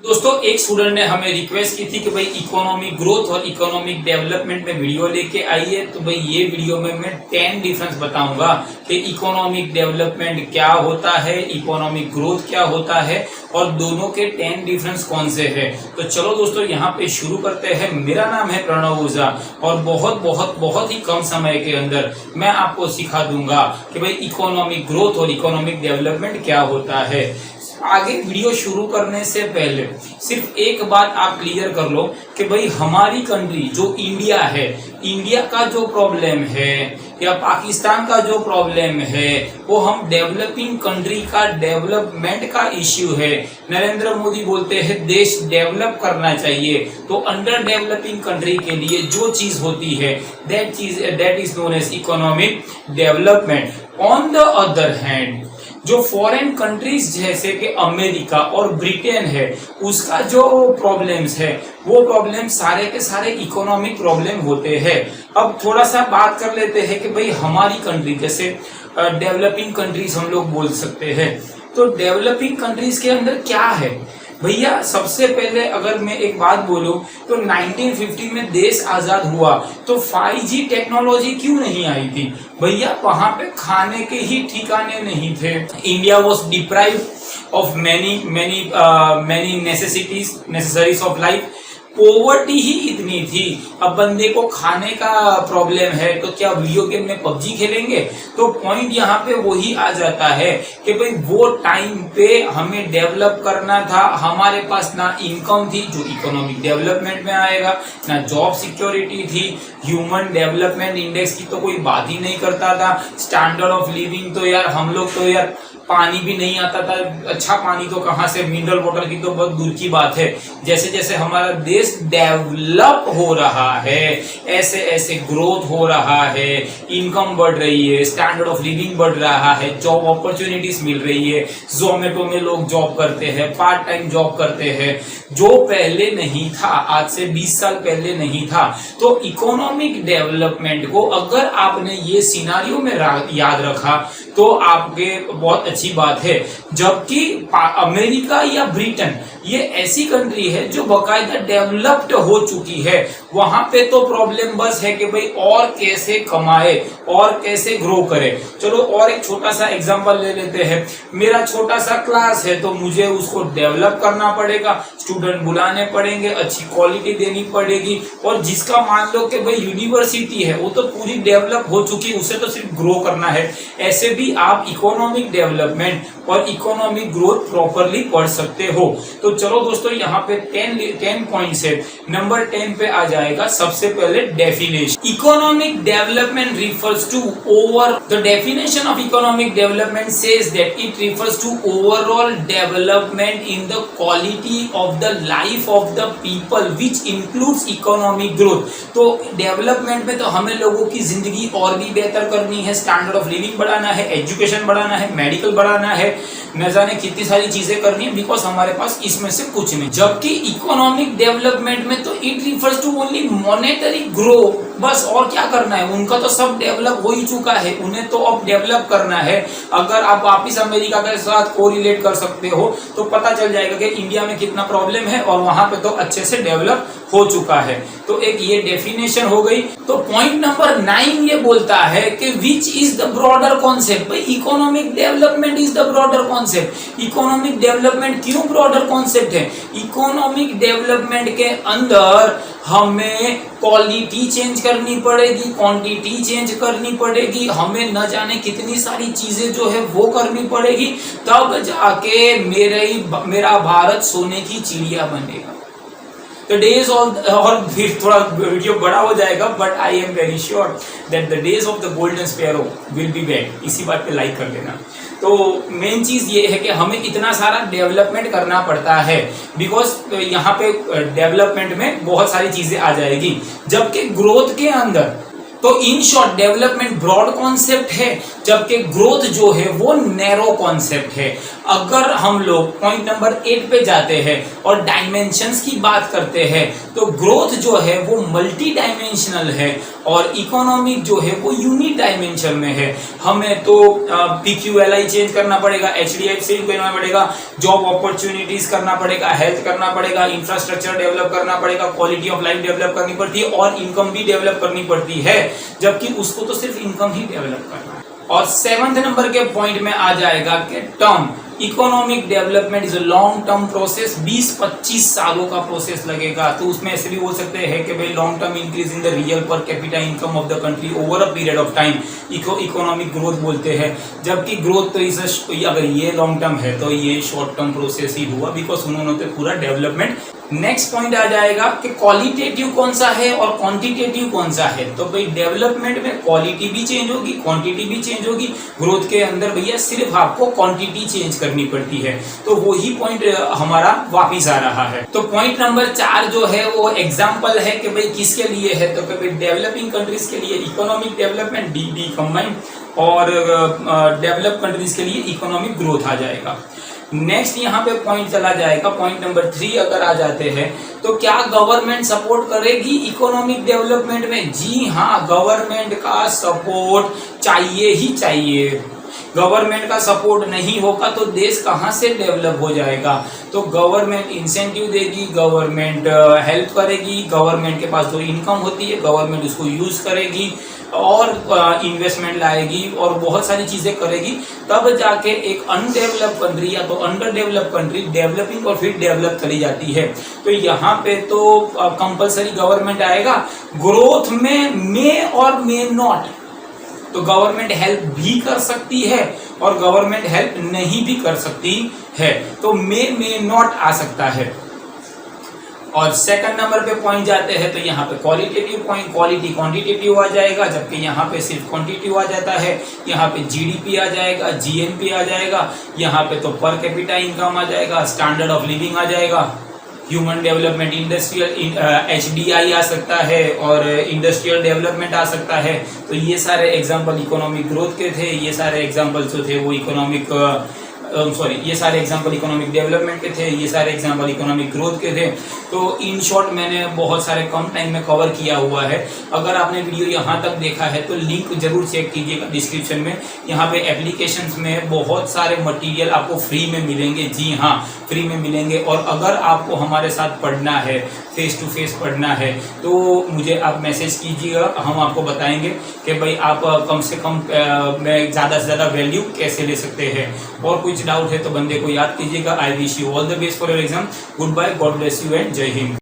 दोस्तों एक स्टूडेंट ने हमें रिक्वेस्ट की थी कि भाई इकोनॉमिक ग्रोथ और इकोनॉमिक डेवलपमेंट में वीडियो लेके आइए। तो भाई ये वीडियो में मैं 10 डिफरेंस बताऊंगा कि इकोनॉमिक डेवलपमेंट क्या होता है, इकोनॉमिक ग्रोथ क्या होता है और दोनों के 10 डिफरेंस कौन से हैं। तो चलो दोस्तों यहाँ पे शुरू करते हैं। मेरा नाम है प्रणव ओझा और बहुत ही कम समय के अंदर मैं आपको सिखा दूंगा कि भाई इकोनॉमिक ग्रोथ और इकोनॉमिक डेवलपमेंट क्या होता है। आगे वीडियो शुरू करने से पहले सिर्फ एक बात आप क्लियर कर लो कि भाई हमारी कंट्री जो इंडिया है, इंडिया का जो प्रॉब्लम है या पाकिस्तान का जो प्रॉब्लम है वो हम डेवलपिंग कंट्री का डेवलपमेंट का इश्यू है। नरेंद्र मोदी बोलते हैं देश डेवलप करना चाहिए, तो अंडर डेवलपिंग कंट्री के लिए जो चीज होती है that is known as economic development. On the other hand जो फॉरेन कंट्रीज जैसे कि अमेरिका और ब्रिटेन है उसका जो प्रॉब्लम्स है वो प्रॉब्लम सारे के सारे इकोनॉमिक प्रॉब्लम होते हैं। अब थोड़ा सा बात कर लेते हैं कि भाई हमारी कंट्री जैसे डेवलपिंग कंट्रीज हम लोग बोल सकते हैं। तो डेवलपिंग कंट्रीज के अंदर क्या है भैया, सबसे पहले अगर मैं एक बात बोलूं तो 1950 में देश आजाद हुआ तो 5G टेक्नोलॉजी क्यों नहीं आई थी भैया? वहां पे खाने के ही ठिकाने नहीं थे। India was deprived of many necessities of life. Poverty ही इतनी थी। अब बंदे को खाने का प्रॉब्लम है तो क्या वीडियो गेम में पबजी खेलेंगे? तो पॉइंट यहाँ पे वही आ जाता है कि भाई वो टाइम पे हमें डेवलप करना था, हमारे पास ना इनकम थी जो इकोनॉमिक डेवलपमेंट में आएगा, ना जॉब सिक्योरिटी थी, ह्यूमन डेवलपमेंट इंडेक्स की तो कोई बात ही नहीं करता था, स्टैंडर्ड ऑफ लिविंग तो यार हम लोग तो यार पानी भी नहीं आता था, अच्छा पानी तो कहाँ से, मिनरल वाटर की तो बहुत दूर की बात है। जैसे जैसे हमारा देश डेवलप हो रहा है ऐसे ऐसे ग्रोथ हो रहा है, इनकम बढ़ रही है, स्टैंडर्ड ऑफ लिविंग बढ़ रहा है, जॉब अपॉर्चुनिटीज मिल रही है, जोमेटो में लोग जॉब करते हैं, पार्ट टाइम जॉब करते हैं, जो पहले नहीं था, आज से 20 साल पहले नहीं था। तो इकोनॉमिक डेवलपमेंट को अगर आपने ये सिनारियो में याद रखा तो आपके बहुत अच्छी बात है। जबकि अमेरिका या ब्रिटेन ये ऐसी कंट्री है जो बकायदा डेवलप्ड हो चुकी है, वहां पे तो प्रॉब्लम बस है कि भाई और कैसे कमाए और कैसे ग्रो करे। चलो और एक छोटा सा एग्जांपल ले लेते हैं। मेरा छोटा सा क्लास है तो मुझे उसको डेवलप करना पड़ेगा, स्टूडेंट बुलाने पड़ेंगे, अच्छी क्वालिटी देनी पड़ेगी। और जिसका मान लो कि भाई यूनिवर्सिटी है वो तो पूरी डेवलप हो चुकी है, उसे तो सिर्फ ग्रो करना है। ऐसे भी आप इकोनॉमिक डेवलपमेंट और इकोनॉमिक ग्रोथ प्रॉपरली पढ़ सकते हो। तो चलो दोस्तों यहाँ पे 10 पॉइंट्स है। नंबर 10 पे आ जाएगा सबसे पहले definition. Economic development refers to the definition of economic development says that it refers to overall development in the quality of the life of the people which includes economic growth. तो development में तो हमें लोगों की जिंदगी और भी बेहतर करनी है, स्टैंडर्ड ऑफ लिविंग बढ़ाना है, एजुकेशन बढ़ाना है, मेडिकल बढ़ाना है, न जाने कितनी सारी चीजें करनी है, बिकॉज हमारे पास इसमें से कुछ नहीं। जबकि इकोनॉमिक डेवलपमेंट में तो it refers to only monetary grow, बस और क्या करना है, उनका तो सब डेवलप हो ही चुका है, उन्हें तो अब डेवलप करना है। अगर आप वापिस अमेरिका के साथ कोरिलेट कर सकते हो तो पता चल जाएगा कि इंडिया में कितना प्रॉब्लम है और वहां पे तो अच्छे से डेवलप हो चुका है। तो एक ये डेफिनेशन हो गई। तो पॉइंट नंबर 9 ये बोलता है कि which is the broader concept. भाई economic development is the broader concept. Economic development क्यों ब्रॉडर कॉन्सेप्ट है? इकोनॉमिक डेवलपमेंट के अंदर हमें क्वालिटी चेंज करनी पड़ेगी, क्वांटिटी चेंज करनी पड़ेगी, हमें न जाने कितनी सारी चीजें जो है वो करनी पड़ेगी, तब जाके मेरा भारत सोने की चिड़िया बनेगा। The days of, और फिर थोड़ा वीडियो बड़ा हो जाएगा, but I am very sure that the days of the golden sparrow will be back. इसी बात पे लाइक कर देना। तो मेन चीज ये है कि हमें इतना सारा डेवलपमेंट करना पड़ता है, बिकॉज यहाँ पे डेवलपमेंट में बहुत सारी चीजें आ जाएगी। जबकि ग्रोथ के अंदर तो in short development broad concept है, जबकि ग्रोथ जो है वो नैरो कॉन्सेप्ट है। अगर हम लोग पॉइंट नंबर 8 पे जाते हैं और डायमेंशंस की बात करते हैं तो ग्रोथ जो है वो मल्टी डायमेंशनल है और इकोनॉमिक जो है वो यूनिक डायमेंशन में है। हमें तो PQLI चेंज करना पड़ेगा, HDFC करना पड़ेगा, जॉब अपॉर्चुनिटीज करना पड़ेगा, हेल्थ करना पड़ेगा, इंफ्रास्ट्रक्चर डेवलप करना पड़ेगा, क्वालिटी ऑफ लाइफ डेवलप करनी पड़ती है और इनकम भी डेवलप करनी पड़ती है, जबकि उसको तो सिर्फ इनकम ही डेवलप करना है। और 7वें नंबर के पॉइंट में आ जाएगा कि term economic development is a long term process, 20-25 सालों का प्रोसेस लगेगा। तो उसमें ऐसे भी बोल सकते हैं कि भाई long term increase in the real per capita income of the country over a period of time, economic growth बोलते हैं। जबकि ग्रोथ तो इस अगर ये लॉन्ग टर्म है तो ये शॉर्ट टर्म प्रोसेस ही हुआ, बिकॉज उन्होंने तो पूरा डेवलपमेंट। नेक्स्ट पॉइंट आ जाएगा कि क्वालिटेटिव कौन सा है और क्वांटिटेटिव कौन सा है। तो भाई डेवलपमेंट में क्वालिटी भी चेंज होगी, क्वांटिटी भी चेंज होगी। ग्रोथ के अंदर भैया सिर्फ आपको क्वांटिटी चेंज करनी पड़ती है। तो वही पॉइंट हमारा वापिस आ रहा है। तो पॉइंट नंबर 4 जो है वो एग्जाम्पल है कि भाई किसके लिए है, तो भाई डेवलपिंग कंट्रीज के लिए इकोनॉमिक डेवलपमेंट DD कंबाइन और डेवलप कंट्रीज के लिए इकोनॉमिक ग्रोथ आ जाएगा। नेक्स्ट यहाँ पे पॉइंट चला जाएगा, पॉइंट नंबर 3 अगर आ जाते हैं तो क्या गवर्नमेंट सपोर्ट करेगी इकोनॉमिक डेवलपमेंट में? जी हाँ, गवर्नमेंट का सपोर्ट चाहिए ही चाहिए। गवर्नमेंट का सपोर्ट नहीं होगा तो देश कहाँ से डेवलप हो जाएगा। तो गवर्नमेंट इंसेंटिव देगी, गवर्नमेंट हेल्प करेगी, गवर्नमेंट के पास जो इनकम होती है गवर्नमेंट उसको यूज करेगी और इन्वेस्टमेंट लाएगी और बहुत सारी चीजें करेगी, तब जाके एक अनडेवलप कंट्री या तो अंडर डेवलप कंट्री डेवलपिंग और फिर डेवलप करी जाती है। तो यहाँ पे तो कंपलसरी गवर्नमेंट आएगा। ग्रोथ में मे और मे नॉट, तो गवर्नमेंट हेल्प भी कर सकती है और गवर्नमेंट हेल्प नहीं भी कर सकती है। तो मे नॉट आ सकता है। और सेकंड नंबर पे पॉइंट जाते हैं तो यहाँ पे क्वालिटेटिव पॉइंट, क्वालिटी क्वांटिटेटिव आ जाएगा, जबकि यहाँ पे सिर्फ क्वांटिटेटिव आ जाता है। यहाँ पे GDP आ जाएगा, GNP आ जाएगा, यहाँ पे तो पर कैपिटा इनकम आ जाएगा, स्टैंडर्ड ऑफ लिविंग आ जाएगा, ह्यूमन डेवलपमेंट, इंडस्ट्रियल HDI आ सकता है और इंडस्ट्रियल डेवलपमेंट आ सकता है। तो ये सारे एग्जाम्पल इकोनॉमिक ग्रोथ के थे, ये सारे एग्जाम्पल जो थे वो ये सारे एग्जाम्पल इकोनॉमिक डेवलपमेंट के थे, ये सारे एग्जाम्पल इकोनॉमिक ग्रोथ के थे। तो इन शॉर्ट मैंने बहुत सारे कम टाइम में कवर किया हुआ है। अगर आपने वीडियो यहाँ तक देखा है तो लिंक जरूर चेक कीजिएगा डिस्क्रिप्शन में। यहाँ पे एप्लीकेशंस में बहुत सारे मटेरियल आपको फ्री में मिलेंगे। जी हाँ, फ्री में मिलेंगे। और अगर आपको हमारे साथ पढ़ना है, फेस टू फेस पढ़ना है, तो मुझे आप मैसेज कीजिएगा, हम आपको बताएंगे कि भाई आप कम से कम में ज़्यादा से ज़्यादा वैल्यू कैसे ले सकते हैं। और कुछ डाउट है तो बंदे को याद कीजिएगा। I wish you all the best for your exam. Good bye, God bless you and जय हिंद।